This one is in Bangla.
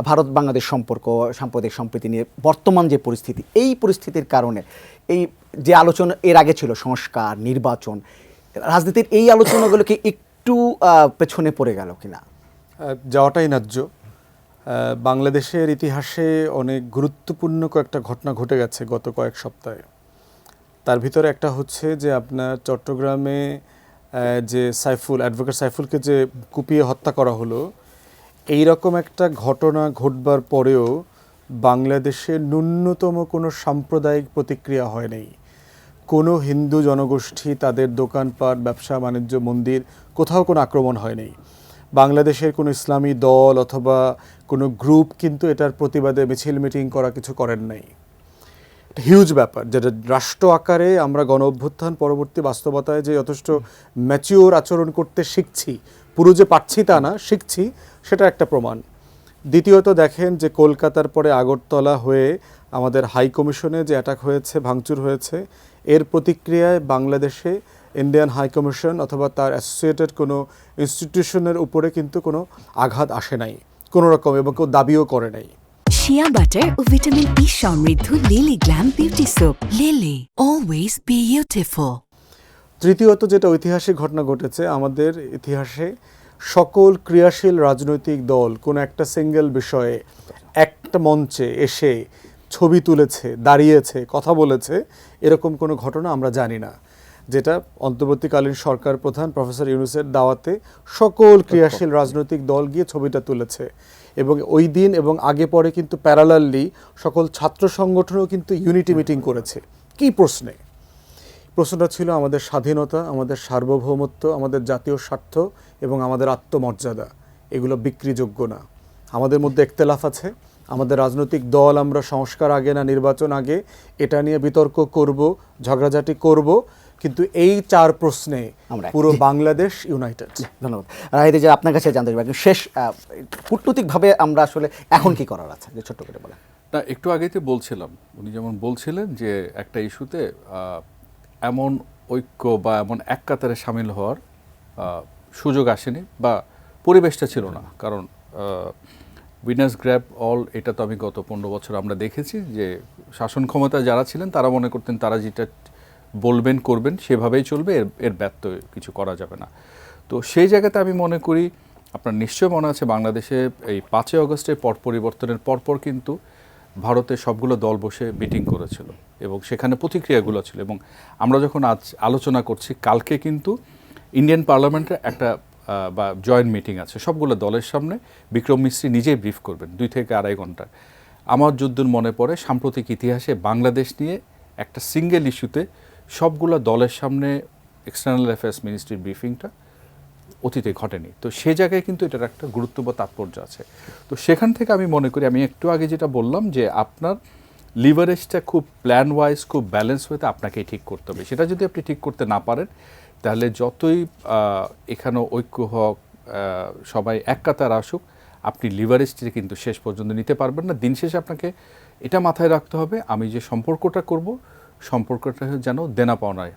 ভারত বাংলাদেশ সম্পর্ক, সাম্প্রদায়িক সম্প্রীতি নিয়ে বর্তমান যে পরিস্থিতি, এই পরিস্থিতির কারণে এই যে আলোচনা এর আগে ছিল সংস্কার, নির্বাচন, রাজনীতির এই আলোচনাগুলোকে একটু পেছনে পড়ে গেল কিনা? যাওয়াটাই ন্যায্য। বাংলাদেশের ইতিহাসে অনেক গুরুত্বপূর্ণ কয়েকটা ঘটনা ঘটে গেছে গত কয়েক সপ্তাহে। তার ভিতরে একটা হচ্ছে যে আপনার চট্টগ্রামে যে অ্যাডভোকেট সাইফুলকে যে কুপিয়ে হত্যা করা হলো, এই রকম একটা ঘটনা ঘটবার পরেও বাংলাদেশে ন্যূনতম কোনো সাম্প্রদায়িক প্রতিক্রিয়া হয় নাই। কোনো হিন্দু জনগোষ্ঠী তাদের দোকানপাট, ব্যবসা বাণিজ্য, মন্দির কোথাও কোনো আক্রমণ হয় নাই। বাংলাদেশের কোনো ইসলামী দল অথবা কোনো গ্রুপ কিন্তু এটার প্রতিবাদে মিছিল মিটিং করা কিছু করেন নাই। একটা হিউজ ব্যাপার, যেটা রাষ্ট্র আকারে আমরা গণ অভ্যুত্থান পরবর্তী বাস্তবতায় যে যথেষ্ট ম্যাচিওর আচরণ করতে শিখছি, পুরো যে পারছি তা না, শিখছি, সেটা একটা প্রমাণ। দ্বিতীয়ত দেখেন যে কলকাতার পরে আগরতলা হয়ে আমাদের হাই কমিশনে যে অ্যাটাক হয়েছে, ভাঙচুর হয়েছে, এর প্রতিক্রিয়ায় বাংলাদেশে ইন্ডিয়ান হাই কমিশন অথবা তার অ্যাসোসিয়েটেড কোনো ইনস্টিটিউশনের উপরে কিন্তু কোনো আঘাত আসে নাই কোনো রকম, এবং কেউ দাবিও করে নাই। শিয়া বাটার ও ভিটামিন ই সমৃদ্ধ lily glam beauty soap. Lily, always beautiful. তৃতীয়ত যেটা ঐতিহাসিক ঘটনা ঘটেছে আমাদের ইতিহাসে, সকল ক্রিয়াশীল রাজনৈতিক দল কোনো একটা সিঙ্গেল বিষয়ে একটা মঞ্চে এসে ছবি তুলেছে, দাঁড়িয়েছে, কথা বলেছে, এরকম কোনো ঘটনা আমরা জানি না। যেটা অন্তর্বর্তীকালীন সরকার প্রধান প্রফেসর ইউনূসের দাওয়াতে সকল ক্রিয়াশীল রাজনৈতিক দল গিয়ে ছবিটা তুলেছে, এবং ওই দিন এবং আগে পরে কিন্তু প্যারালালি সকল ছাত্র সংগঠনও কিন্তু ইউনিটি মিটিং করেছে। কী প্রশ্নে? প্রশ্নটা ছিল আমাদের স্বাধীনতা, আমাদের সার্বভৌমত্ব, আমাদের জাতীয় স্বার্থ এবং আমাদের আত্মমর্যাদা, এগুলো বিক্রিযোগ্য না। আমাদের মধ্যে ইখতিলাফ আছে, আমাদের রাজনৈতিক দল আমরা সংস্কার আগে না নির্বাচন আগে এটা নিয়ে বিতর্ক করব, ঝগড়াঝাটি করব, কিন্তু এই চার প্রশ্নে পুরো বাংলাদেশ ইউনাইটেড। ধন্যবাদ। রাহিদ, যে আপনার কাছে জানতে চাইব শেষ কূটনৈতিকভাবে আমরা আসলে এখন কি করার আছে, যে ছোট্ট করে বলেন। না, একটু আগেই তো বলছিলাম, উনি যেমন বলছিলেন যে একটা ইস্যুতে এমন ঐক্য বা এমন এক কাতারে সামিল হওয়ার সুযোগ আসেনি বা পরিবেশটা ছিল না। কারণ উইনার্স গ্র্যাব অল, এটা তো আমি গত 15 বছর আমরা দেখেছি যে শাসন ক্ষমতায় যারা ছিলেন তারা মনে করতেন তারা যেটা বলবেন করবেন সেভাবেই চলবে, এর ব্যর্থ কিছু করা যাবে না। তো সেই জায়গাতে আমি মনে করি, আপনার নিশ্চয় মনে আছে বাংলাদেশে এই 5ই আগস্টের পট পরিবর্তনের পরপর কিন্তু ভারতের সবগুলো দল বসে মিটিং করেছিল এবং সেখানে প্রতিক্রিয়াগুলো ছিল। এবং আমরা যখন আজ আলোচনা করছি, কালকে কিন্তু ইন্ডিয়ান পার্লামেন্টের একটা বা জয়েন্ট মিটিং আছে সবগুলো দলের সামনে। বিক্রম মিস্ত্রি নিজেই ব্রিফ করবেন 2 থেকে আড়াই ঘন্টা। আমার যদ্দূর মনে পড়ে সাম্প্রতিক ইতিহাসে বাংলাদেশ নিয়ে একটা সিঙ্গেল ইস্যুতে সবগুলো দলের সামনে এক্সটার্নাল অ্যাফেয়ার্স মিনিস্ট্রির ব্রিফিংটা অতীতে ঘটেনি। তো সেই জায়গায় কিন্তু এটার একটা গুরুত্ব বা তাৎপর্য আছে। তো সেখান থেকে আমি মনে করি, আমি একটু আগে যেটা বললাম যে আপনার লিভারেজটা খুব প্ল্যান ওয়াইজ, খুব ব্যালেন্স হতে আপনাকেই ঠিক করতে হবে। সেটা যদি আপনি ঠিক করতে না পারেন, তাহলে যতই এখানে ঐক্য হোক, সবাই এক কাতার আসুক, আপনি লিভারেজটি কিন্তু শেষ পর্যন্ত নিতে পারবেন না। দিন শেষে আপনাকে এটা মাথায় রাখতে হবে, আমি যে সম্পর্কটা করব, সম্পর্কটা যেন দেনা পাওনায়